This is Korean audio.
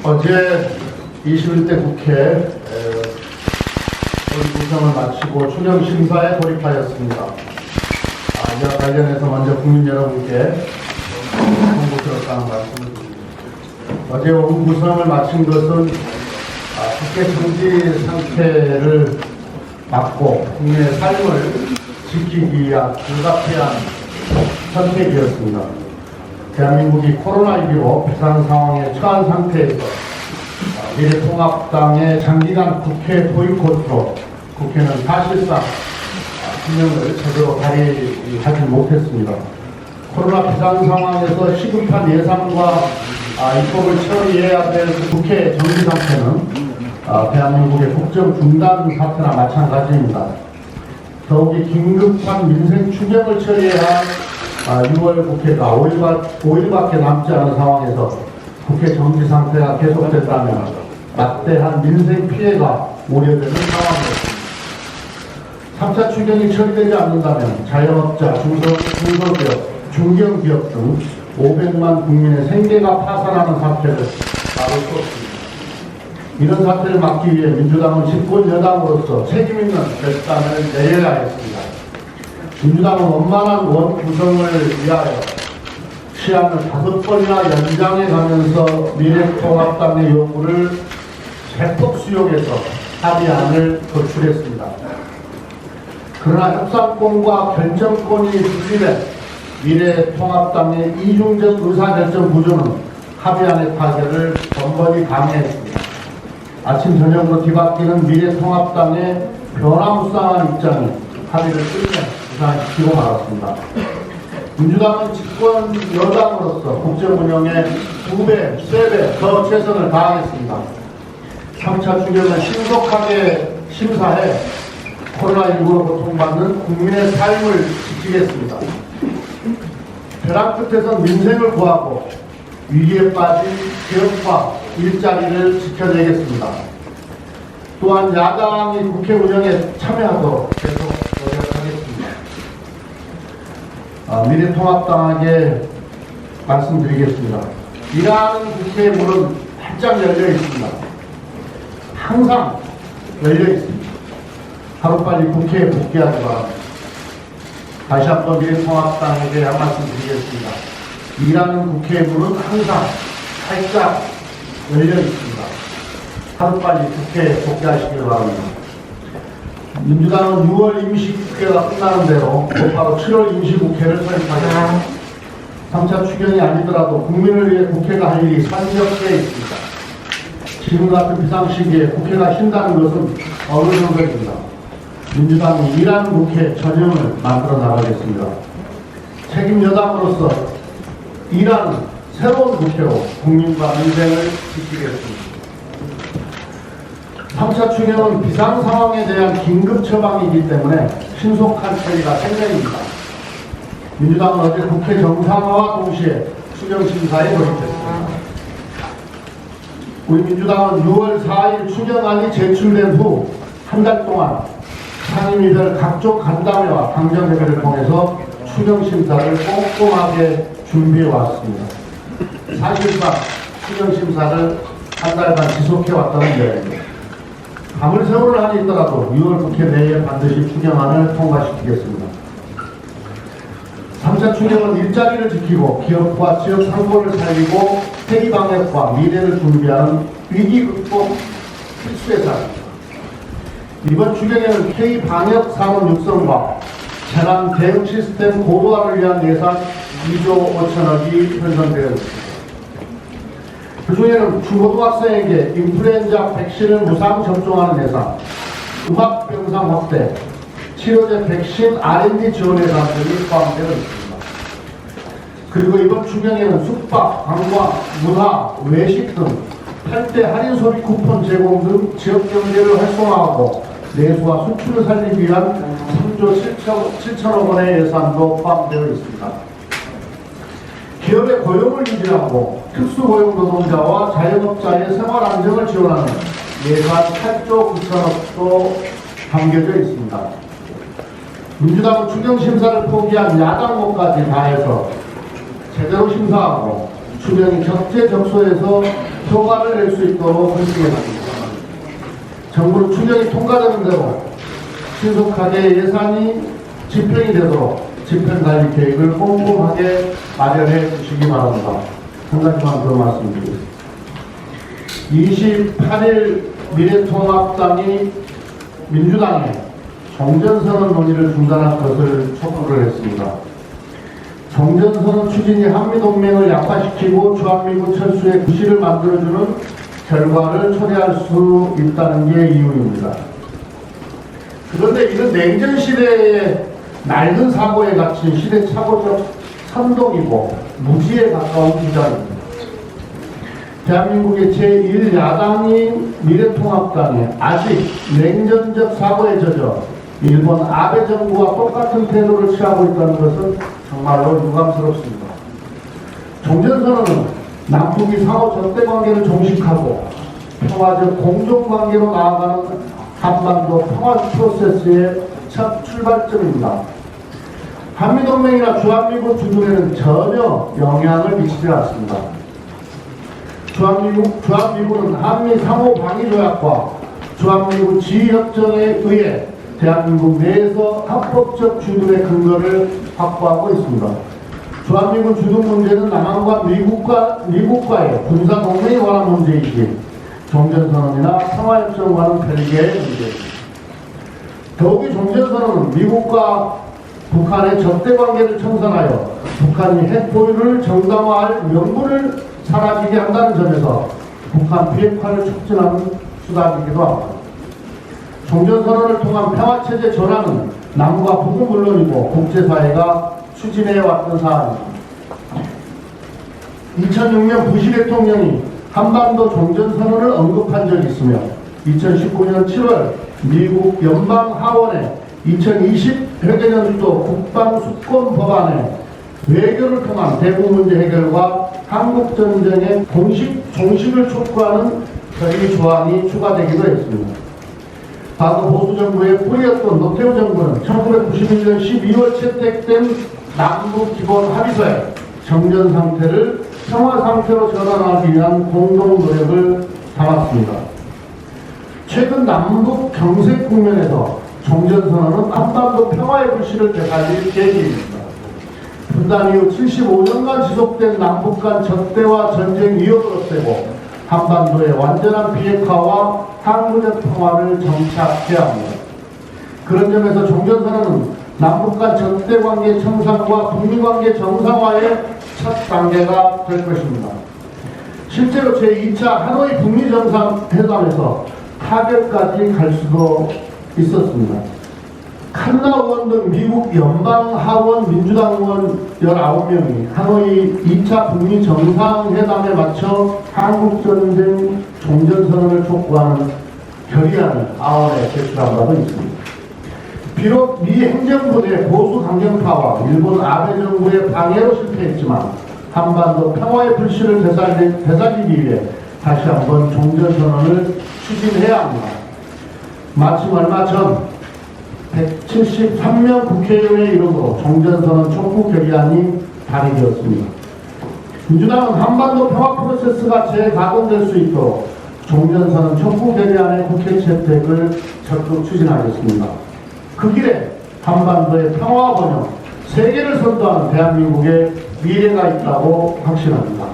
어제 21대 국회 구성을 마치고 추경심사에 돌입하였습니다. 이와 관련해서 먼저 국민 여러분께 홍보드렸다는 말씀을 드립니다. 어제 오후 구성을 마친 것은 국회 정지 상태를 막고 국민의 삶을 지키기 위한 불가피한 선택이었습니다. 대한민국이 코로나19로 비상 상황에 처한 상태에서 미래통합당의 장기간 국회 보이콧으로 국회는 사실상 기능을 제대로 발휘하지 못했습니다. 코로나 비상 상황에서 시급한 예산과 입법을 처리해야 될 국회 정지 상태는 대한민국의 국정 중단 사태나 마찬가지입니다. 더욱이 긴급한 민생 추경을 처리해야 할 6월 국회가 5일밖에 남지 않은 상황에서 국회 정지 상태가 계속됐다면 막대한 민생 피해가 우려되는 상황이었습니다. 3차 추경이 처리되지 않는다면 자영업자, 중소기업, 중견기업 등 500만 국민의 생계가 파산하는 사태를 막을 수 없습니다. 이런 사태를 막기 위해 민주당은 집권 여당으로서 책임있는 결단을 내려야 했습니다. 민주당은 원만한 원 구성을 위하여 시한을 5번이나 연장해 가면서 미래통합당의 요구를 재폭 수용해서 합의안을 도출했습니다. 그러나 협상권과 결정권이 분리된 미래통합당의 이중적 의사결정 구조는 합의안의 타결을 번번이 방해했습니다. 아침 저녁으로 뒤바뀌는 미래통합당의 변화무쌍한 입장이 합의를 끝내 부산시키고 말았습니다. 민주당은 집권 여당으로서 국정 운영에 2배, 3배 더 최선을 다하겠습니다. 3차 추경을 신속하게 심사해 코로나19로 고통받는 국민의 삶을 지키겠습니다. 벼랑 끝에서 민생을 구하고 위기에 빠진 기업과 일자리를 지켜내겠습니다. 또한 야당이 국회 운영에 참여하도록 계속 노력하겠습니다. 미래통합당에게 말씀드리겠습니다. 일하는 국회의 문은 활짝 열려 있습니다. 항상 열려 있습니다. 하루빨리 국회에 복귀하기 바랍니다. 다시 한번 미래통합당에게 한 말씀 드리겠습니다. 일하는 국회의 문은 항상 활짝 열려 있습니다. 하루빨리 국회에 복귀하시길 바랍니다. 민주당은 6월 임시국회가 끝나는 대로 곧바로 7월 임시국회를 설립하겠습니다. 3차 추경이 아니더라도 국민을 위해 국회가 할 일이 산적해 있습니다. 지금 같은 비상시기에 국회가 쉰다는 것은 어느 정도입니다. 민주당이 일하는 국회 전형을 만들어 나가겠습니다. 책임 여당으로서 일하는 새로운 국회로 국민과 민생을 지키겠습니다. 3차 추경은 비상 상황에 대한 긴급 처방이기 때문에 신속한 처리가 생명입니다. 민주당은 어제 국회 정상화와 동시에 추경 심사에 돌입했습니다. 우리 민주당은 6월 4일 추경안이 제출된 후 한 달 동안 상임위별 각종 간담회와 강정회의를 통해서 추경 심사를 꼼꼼하게 준비해 왔습니다. 사실상 추경 심사를 한 달간 지속해 왔다는 이야기입니다. 밤을 세월을 한이 있더라도 6월 국회 내에 반드시 추경안을 통과시키겠습니다. 3차 추경은 일자리를 지키고 기업과 지역 상권을 살리고 폐기 방역과 미래를 준비하는 위기 극복 필수 예산입니다. 이번 추경에는 K-방역 산업 육성과 재난 대응 시스템 고도화를 위한 예산 2조 5천억이 편성되어 있습니다. 그 중에는 중고등학생에게 인플루엔자 백신을 무상 접종하는 예산, 음압병상 확대, 치료제 백신 R&D 지원 예산들이 포함되어 있습니다. 그리고 이번 추경에는 숙박, 관광, 문화, 외식 등 8대 할인 소비 쿠폰 제공 등 지역 경제를 활성화하고 내수와 수출을 살리기 위한 3조 7천억 원의 예산도 포함되어 있습니다. 기업의 고용을 유지하고 특수고용 노동자와 자영업자의 생활 안정을 지원하는 예산 8조 9천억도 담겨져 있습니다. 민주당은 추경 심사를 포기한 야당 몫까지 다해서 제대로 심사하고 추경이 적재적소에서 효과를 낼 수 있도록 헌신해납니다. 정부는 추경이 통과되는 대로 신속하게 예산이 집행이 되도록 집행관리 계획을 꼼꼼하게 마련해 주시기 바랍니다. 한 가지만 더 말씀드리겠습니다. 28일 미래통합당이 민주당의 종전선언 논의를 중단할 것을 촉구를 했습니다. 종전선언 추진이 한미동맹을 약화시키고 주한미군 철수의 구실을 만들어주는 결과를 초래할 수 있다는 게 이유입니다. 그런데 이건 냉전시대의 낡은 사고에 갇힌 시대착오적 선동이고 무지에 가까운 주장입니다. 대한민국의 제1야당인 미래통합당이 아직 냉전적 사고에 젖어 일본 아베 정부와 똑같은 태도를 취하고 있다는 것은 정말로 유감스럽습니다. 종전선언은 남북이 상호 적대관계를 종식하고 평화적 공존관계로 나아가는 한반도 평화 프로세스의 첫 출발점입니다. 한미동맹이나 주한미군 주둔에는 전혀 영향을 미치지 않습니다. 주한미군은 한미 상호방위조약과 주한미군 지휘협정에 의해 대한민국 내에서 합법적 주둔의 근거를 확보하고 있습니다. 주한미군 주둔 문제는 남한과 미국과의 군사동맹에 관한 문제이지 종전선언이나 평화협정과는 별개의 문제입니다. 더욱이 종전선언은 미국과 북한의 적대관계를 청산하여 북한이 핵보유를 정당화할 명분을 사라지게 한다는 점에서 북한 비핵화를 촉진하는 수단이기도 합니다. 종전선언을 통한 평화체제 전환은 남과 북은 물론이고 국제사회가 추진해왔던 사안입니다. 2006년 부시 대통령이 한반도 종전선언을 언급한 적이 있으며 2019년 7월 미국 연방하원의 2020 회계연도 국방수권 법안에 외교를 통한 대북 문제 해결과 한국전쟁의 종식을 촉구하는 결의 조항이 추가되기도 했습니다. 과거 보수정부의 뿌리였던 노태우 정부는 1991년 12월 채택된 남북기본합의서에 정전상태를 평화상태로 전환하기 위한 공동 노력을 담았습니다. 최근 남북 경색 국면에서 종전선언은 한반도 평화의 불씨를 되살릴 계기입니다. 분단 이후 75년간 지속된 남북 간 적대와 전쟁 위협을 없애고 한반도의 완전한 비핵화와 항구적 평화를 정착해야 합니다. 그런 점에서 종전선언은 남북 간 적대관계 청산과 북미관계 정상화의 첫 단계가 될 것입니다. 실제로 제2차 하노이 북미 정상회담에서 타결까지 갈 수도 있었습니다. 칸나 의원 등 미국 연방하원 민주당 의원 19명이 하노이 2차 북미 정상회담에 맞춰 한국전쟁 종전선언을 촉구하는 결의안을 하원에 제출한 바도 있습니다. 비록 미 행정부 내 보수 강경파와 일본 아베 정부의 방해로 실패했지만 한반도 평화의 불씨를 되살리기 위해 다시 한번 종전선언을 추진해야 합니다. 마침 얼마 전 173명 국회의원의 이름으로 종전선언 촉구 결의안이 발의되었습니다. 민주당은 한반도 평화 프로세스가 재가동될 수 있도록 종전선언 촉구 결의안의 국회 채택을 적극 추진하겠습니다. 그 길에 한반도의 평화 번영, 세계를 선도하는 대한민국의 미래가 있다고 확신합니다.